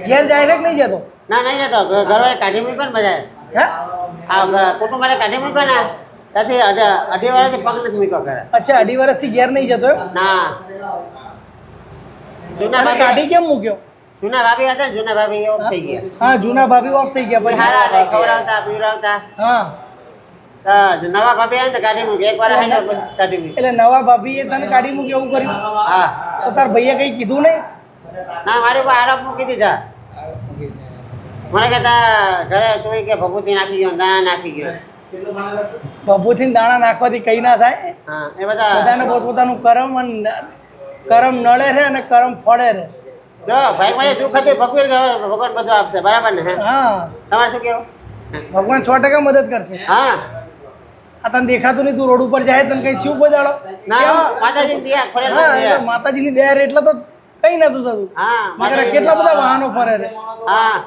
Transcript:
ઘેર જાય છે કે નહીં જતો? ના નહીં જતો ઘરવાળે કાઢી મૂક્યો ને બધા હે? આ કુટુંબ વાળે કાઢી મૂક્યો ને ત્યાંથી અઢી વર્ષથી પગ નથી મૂક્યો ઘરે. અચ્છા 2.5 વર્ષથી ઘેર નહીં જતો એમ? ના જૂના અને ભાભી કાઢી કેમ મૂક્યો? જૂના ભાભી હતા ને, જૂના ભાભી ઓફ થઈ ગયા. હા જૂના ભાભી ઓફ થઈ ગયા પછી. સારા હતા, ખવડાવતા પીવડાવતા. હા તો નવા ભાભી આવે ને તો કાઢી મૂકી એકવાર આવી ને પછી કાઢી મૂકી. એટલે નવા ભાભીએ તને કાઢી મૂકી એવું કર્યું? હા તો તાર ભાઈએ કઈ કીધું નહીં? ના મારી ઉપર આરોપ મૂકી દીધા. મને કહેતા ઘરે તું કે ભભૂતિ નાખી ગયો દાણા નાખી ગયો. ભભૂથી દાણા નાખવાથી કઈ ના થાય. હા એ બધા બધાને પોતપોતાનું કરમ અને કરમ નડે છે અને કરમ ફળે છે. જો ભાઈ મારે દુઃખ હતું ભગવાન બધું આપશે બરાબર ને. હા તમારે શું કેવું? ભગવાન 100% મદદ કરશે. હા આ તને દેખાતું નહીં, તું રોડ ઉપર જાય તને કઈ થયું કોઈ દાડો? ના માતાજી દયા ખોરે હા એટલે માતાજીની દયા રે એટલે તો કઈ નતું થતું. હા મગર કેટલા બધા વાહનો ફરે છે. હા